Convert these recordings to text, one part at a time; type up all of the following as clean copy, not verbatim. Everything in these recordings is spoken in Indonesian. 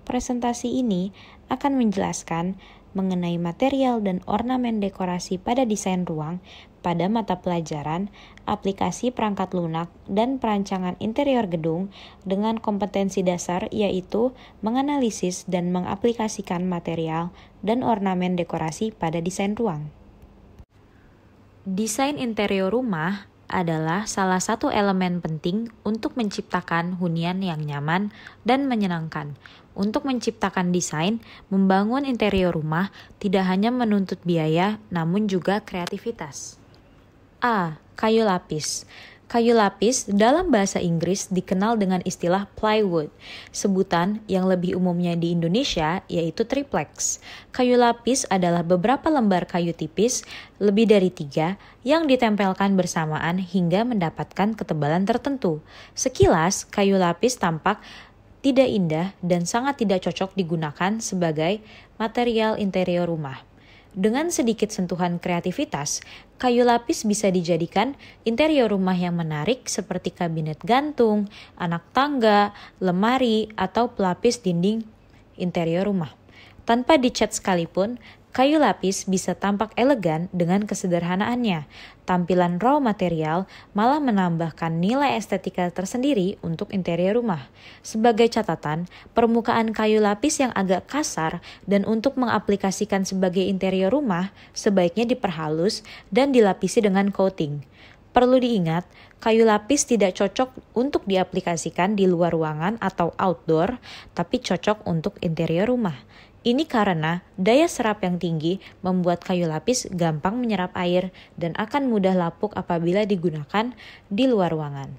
Presentasi ini akan menjelaskan mengenai material dan ornamen dekorasi pada desain ruang pada mata pelajaran aplikasi perangkat lunak dan perancangan interior gedung dengan kompetensi dasar yaitu menganalisis dan mengaplikasikan material dan ornamen dekorasi pada desain ruang. Desain interior rumah adalah salah satu elemen penting untuk menciptakan hunian yang nyaman dan menyenangkan. Untuk menciptakan desain, membangun interior rumah tidak hanya menuntut biaya, namun juga kreativitas. A. Kayu lapis. Kayu lapis dalam bahasa Inggris dikenal dengan istilah plywood, sebutan yang lebih umumnya di Indonesia yaitu triplex. Kayu lapis adalah beberapa lembar kayu tipis, lebih dari 3, yang ditempelkan bersamaan hingga mendapatkan ketebalan tertentu. Sekilas, kayu lapis tampak tidak indah dan sangat tidak cocok digunakan sebagai material interior rumah. Dengan sedikit sentuhan kreativitas, kayu lapis bisa dijadikan interior rumah yang menarik seperti kabinet gantung, anak tangga, lemari, atau pelapis dinding interior rumah. Tanpa dicat sekalipun, kayu lapis bisa tampak elegan dengan kesederhanaannya. Tampilan raw material malah menambahkan nilai estetika tersendiri untuk interior rumah. Sebagai catatan, permukaan kayu lapis yang agak kasar dan untuk mengaplikasikan sebagai interior rumah sebaiknya diperhalus dan dilapisi dengan coating. Perlu diingat, kayu lapis tidak cocok untuk diaplikasikan di luar ruangan atau outdoor, tapi cocok untuk interior rumah. Ini karena daya serap yang tinggi membuat kayu lapis gampang menyerap air dan akan mudah lapuk apabila digunakan di luar ruangan.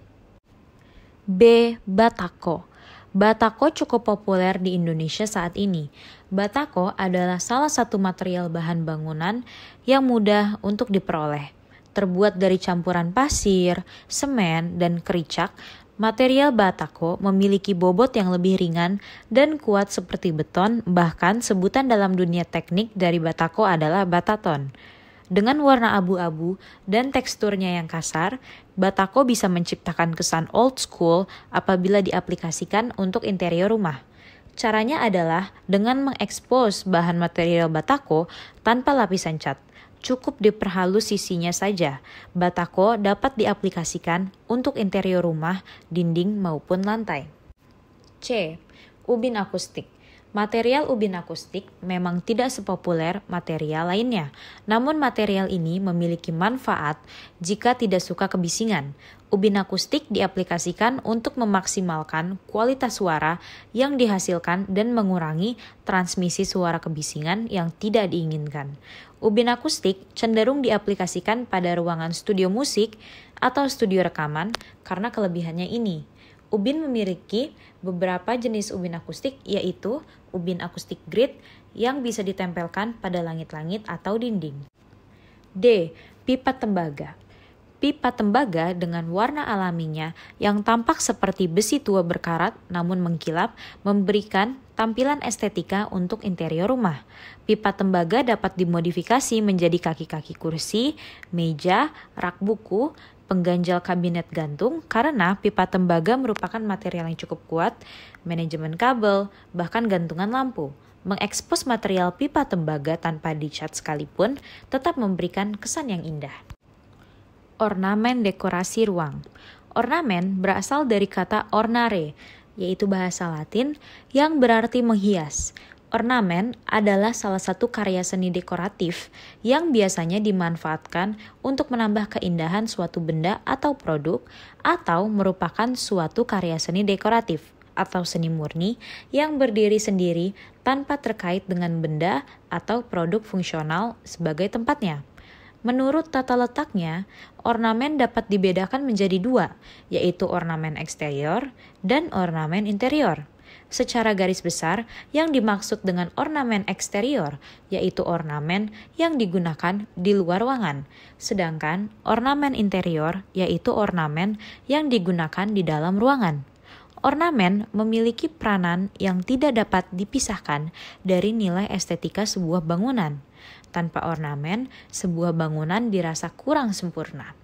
B. Batako. Batako cukup populer di Indonesia saat ini. Batako adalah salah satu material bahan bangunan yang mudah untuk diperoleh. Terbuat dari campuran pasir, semen, dan kericak, material batako memiliki bobot yang lebih ringan dan kuat seperti beton, bahkan sebutan dalam dunia teknik dari batako adalah bataton. Dengan warna abu-abu dan teksturnya yang kasar, batako bisa menciptakan kesan old school apabila diaplikasikan untuk interior rumah. Caranya adalah dengan mengekspos bahan material batako tanpa lapisan cat. Cukup diperhalus sisinya saja. Batako dapat diaplikasikan untuk interior rumah, dinding maupun lantai. C. Ubin akustik. Material ubin akustik memang tidak sepopuler material lainnya, namun material ini memiliki manfaat jika tidak suka kebisingan. Ubin akustik diaplikasikan untuk memaksimalkan kualitas suara yang dihasilkan dan mengurangi transmisi suara kebisingan yang tidak diinginkan. Ubin akustik cenderung diaplikasikan pada ruangan studio musik atau studio rekaman karena kelebihannya ini. Ubin memiliki beberapa jenis ubin akustik yaitu ubin akustik grid yang bisa ditempelkan pada langit-langit atau dinding. D. Pipa tembaga. Pipa tembaga dengan warna alaminya yang tampak seperti besi tua berkarat namun mengkilap memberikan tampilan estetika untuk interior rumah. Pipa tembaga dapat dimodifikasi menjadi kaki-kaki kursi, meja, rak buku, pengganjal kabinet gantung karena pipa tembaga merupakan material yang cukup kuat, manajemen kabel, bahkan gantungan lampu. Mengekspos material pipa tembaga tanpa dicat sekalipun tetap memberikan kesan yang indah. Ornamen dekorasi ruang. Ornamen berasal dari kata ornare, yaitu bahasa Latin yang berarti menghias. Ornamen adalah salah satu karya seni dekoratif yang biasanya dimanfaatkan untuk menambah keindahan suatu benda atau produk atau merupakan suatu karya seni dekoratif atau seni murni yang berdiri sendiri tanpa terkait dengan benda atau produk fungsional sebagai tempatnya. Menurut tata letaknya, ornamen dapat dibedakan menjadi 2, yaitu ornamen eksterior dan ornamen interior. Secara garis besar, yang dimaksud dengan ornamen eksterior yaitu ornamen yang digunakan di luar ruangan, sedangkan ornamen interior yaitu ornamen yang digunakan di dalam ruangan. Ornamen memiliki peranan yang tidak dapat dipisahkan dari nilai estetika sebuah bangunan. Tanpa ornamen, sebuah bangunan dirasa kurang sempurna.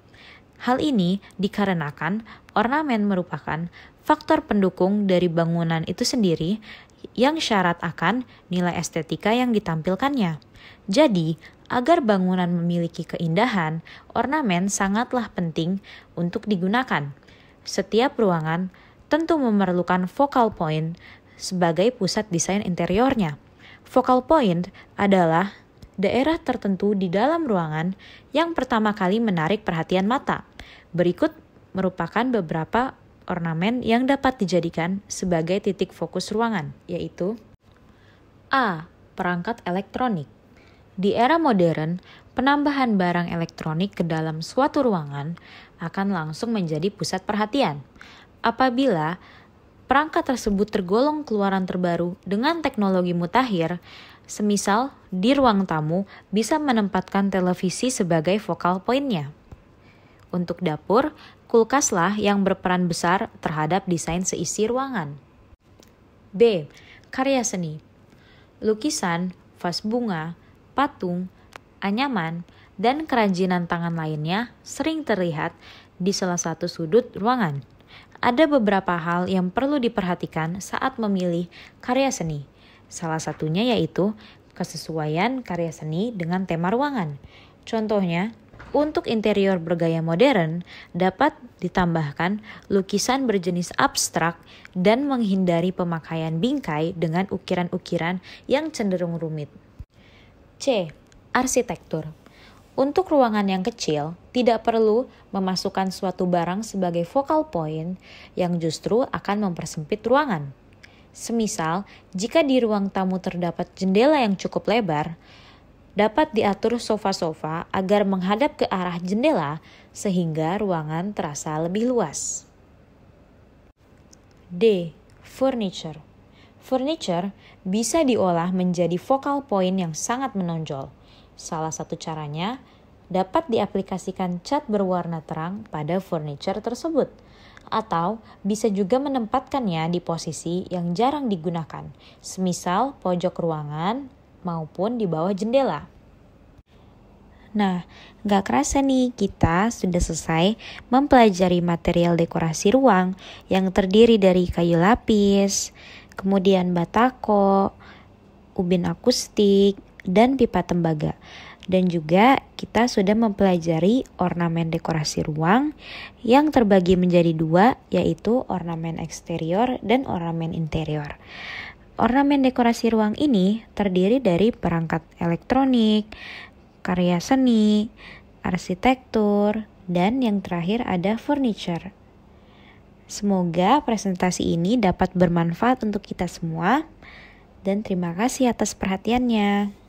Hal ini dikarenakan ornamen merupakan faktor pendukung dari bangunan itu sendiri yang syarat akan nilai estetika yang ditampilkannya. Jadi, agar bangunan memiliki keindahan, ornamen sangatlah penting untuk digunakan. Setiap ruangan tentu memerlukan focal point sebagai pusat desain interiornya. Focal point adalah daerah tertentu di dalam ruangan yang pertama kali menarik perhatian mata. Berikut merupakan beberapa ornamen yang dapat dijadikan sebagai titik fokus ruangan, yaitu A. Perangkat elektronik. Di era modern, penambahan barang elektronik ke dalam suatu ruangan akan langsung menjadi pusat perhatian. Apabila perangkat tersebut tergolong keluaran terbaru dengan teknologi mutakhir, semisal di ruang tamu bisa menempatkan televisi sebagai focal point-nya. Untuk dapur, kulkaslah yang berperan besar terhadap desain seisi ruangan. B. Karya seni. Lukisan, vas bunga, patung, anyaman, dan kerajinan tangan lainnya sering terlihat di salah satu sudut ruangan. Ada beberapa hal yang perlu diperhatikan saat memilih karya seni. Salah satunya yaitu kesesuaian karya seni dengan tema ruangan. Contohnya, untuk interior bergaya modern, dapat ditambahkan lukisan berjenis abstrak dan menghindari pemakaian bingkai dengan ukiran-ukiran yang cenderung rumit. C. Arsitektur. Untuk ruangan yang kecil, tidak perlu memasukkan suatu barang sebagai focal point yang justru akan mempersempit ruangan. Semisal, jika di ruang tamu terdapat jendela yang cukup lebar, dapat diatur sofa-sofa agar menghadap ke arah jendela sehingga ruangan terasa lebih luas. D. Furniture. Furniture bisa diolah menjadi focal point yang sangat menonjol. Salah satu caranya dapat diaplikasikan cat berwarna terang pada furniture tersebut, atau bisa juga menempatkannya di posisi yang jarang digunakan, semisal pojok ruangan maupun di bawah jendela. Nah, gak kerasa nih kita sudah selesai mempelajari material dekorasi ruang yang terdiri dari kayu lapis, kemudian batako, ubin akustik, dan pipa tembaga. Dan juga kita sudah mempelajari ornamen dekorasi ruang yang terbagi menjadi dua, yaitu ornamen eksterior dan ornamen interior. Ornamen dekorasi ruang ini terdiri dari perangkat elektronik, karya seni, arsitektur, dan yang terakhir ada furniture. Semoga presentasi ini dapat bermanfaat untuk kita semua, dan terima kasih atas perhatiannya.